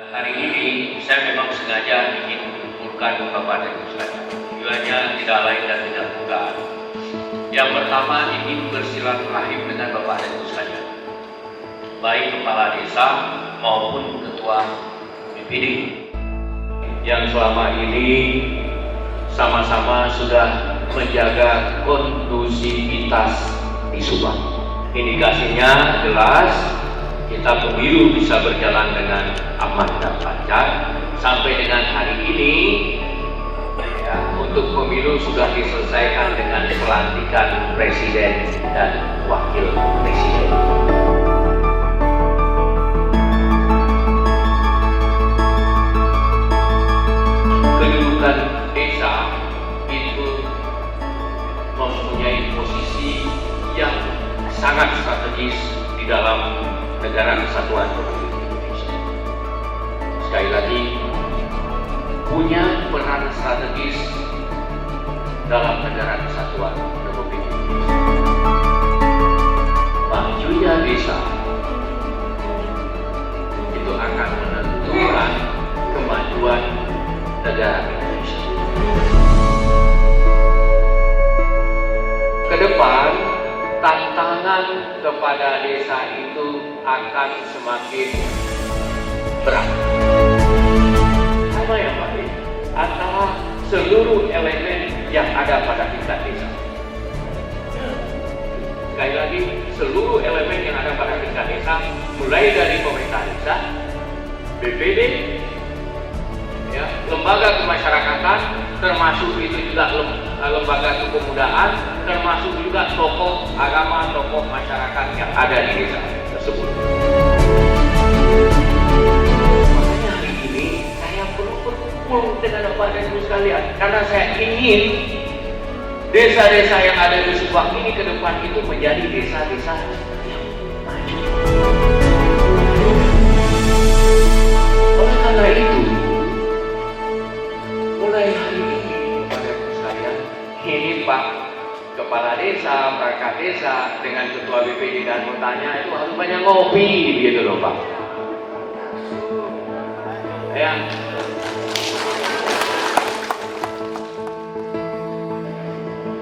Hari ini saya memang sengaja ingin mengumpulkan Bapak dan Ibu sekalian. Tujuannya tidak lain dan tidak bukan. Yang pertama ingin bersilaturahim dengan Bapak dan Ibu sekalian, baik kepala desa maupun ketua BPD yang selama ini sama-sama sudah menjaga kondusivitas di Subang. Indikasinya jelas, kita pemilu bisa berjalan dengan aman dan lancar. Sampai dengan hari ini, ya, untuk pemilu sudah diselesaikan dengan pelantikan presiden dan wakil presiden. Kedudukan desa itu mempunyai posisi yang sangat strategis di dalam negara kesatuan Republik Indonesia. Sekali lagi, punya peran strategis dalam negara kesatuan Republik Indonesia. Majunya desa itu akan menentukan kemajuan negara Indonesia. Ke depan, tantangan kepada desa itu akan semakin berat. Sama yang baik antara seluruh elemen yang ada pada tingkat desa. Sekali lagi, seluruh elemen yang ada pada tingkat desa, mulai dari pemerintah desa, BPD, ya, lembaga kemasyarakatan, termasuk itu juga lembaga kepemudaan, termasuk juga tokoh agama, tokoh masyarakat yang ada di desa tersebut. Makanya hari ini saya perlu berkumpul dengan Bapak dan Ibu sekalian, karena saya ingin desa-desa yang ada di Subang ini ke depan itu menjadi desa-desa yang maju. Oleh karena itu, mulai hari ini Bapak dan Ibu sekalian, ini Pak Kepala Desa, perangkat desa dengan Ketua BPD dan anggotanya itu harus banyak ngopi gitu loh Pak. Ya.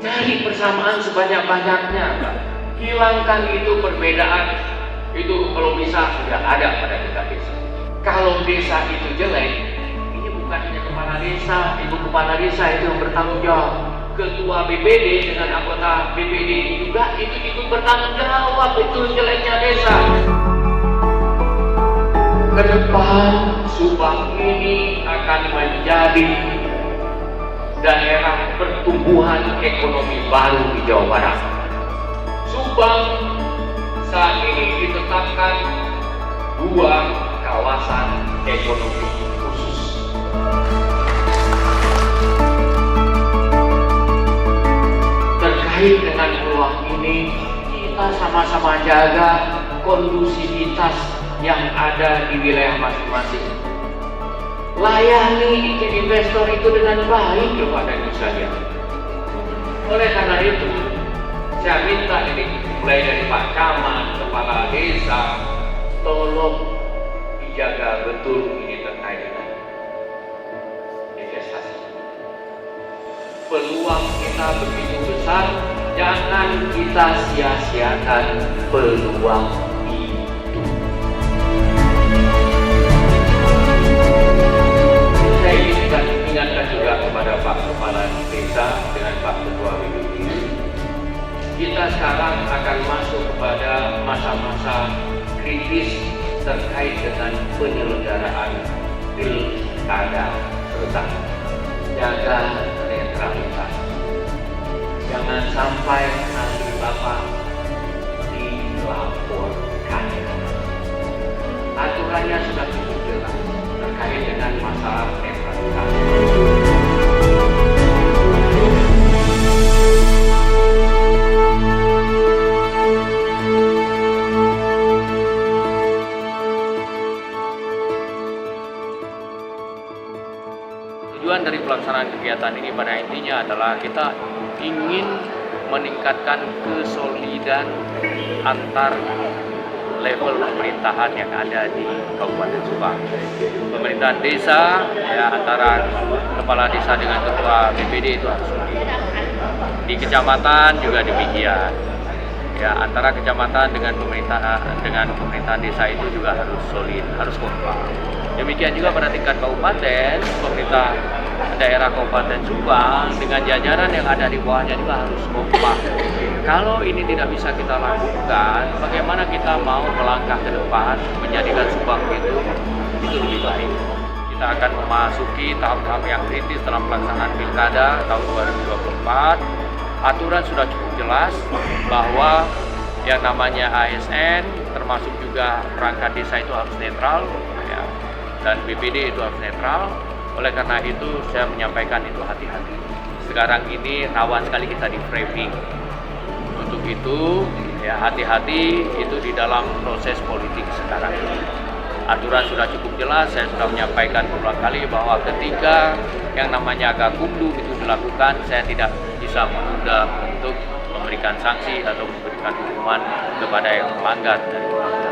Cari persamaan sebanyak-banyaknya Pak. Hilangkan itu perbedaan, itu kalau bisa sudah ada pada tingkat desa. Kalau desa itu jelek, ini bukan hanya kepala desa, ibu kepala desa itu yang bertanggung jawab. Ketua BPD dengan anggota BPD juga itu ikut bertanggung jawab itu jeleknya desa. Ke depan Subang ini akan menjadi daerah pertumbuhan ekonomi baru di Jawa Barat. Subang saat ini ditetapkan 2 kawasan ekonomi khusus. Terkait dengan peluang ini, kita sama-sama jaga kondusivitas yang ada di wilayah masing-masing. Layani izin investor itu dengan baik kepada Ibu sekalian. Oleh karena itu, saya minta ini mulai dari Pak Camat, Kepala Desa, tolong dijaga betul ini terkait dengan investasi. Peluang kita begitu besar, jangan kita sia-siakan peluang itu. Saya ingin ingatkan juga kepada Pak Kepala Desa dengan Pak Ketua BPD. Kita sekarang akan masuk kepada masa-masa kritis terkait dengan penyelenggaraan pilkada serentak. Jaga netralitas. Jangan sampai nanti Bapak dilaporkan. Aturannya sudah cukup jelas terkait dengan masalah netralitas. Tujuan dari pelaksanaan kegiatan ini pada intinya adalah kita ingin meningkatkan kesolidan antar level pemerintahan yang ada di Kabupaten Subang. Pemerintahan desa, ya, antara kepala desa dengan ketua BPD itu harus solid. Di kecamatan juga demikian. Ya, antara kecamatan dengan pemerintahan desa itu juga harus solid, harus kompak. Demikian juga pada tingkat kabupaten, pemerintah daerah Kabupaten Subang dengan jajaran yang ada di bawahnya juga harus kompak. Kalau ini tidak bisa kita lakukan, bagaimana kita mau melangkah ke depan menjadikan Subang itu lebih baik. Kita akan memasuki tahap-tahap yang kritis dalam pelaksanaan pilkada tahun 2024. Aturan sudah cukup jelas bahwa yang namanya ASN termasuk juga perangkat desa itu harus netral, ya, dan BPD itu harus netral. Oleh karena itu saya menyampaikan itu hati-hati. Sekarang ini rawan sekali kita di framing. Untuk itu ya hati-hati itu di dalam proses politik sekarang ini. Aturan sudah cukup jelas, saya sudah menyampaikan berulang kali bahwa ketika yang namanya Gakumdu itu dilakukan, saya tidak bisa menunda untuk memberikan sanksi atau memberikan hukuman kepada yang melanggar dari undang-undang.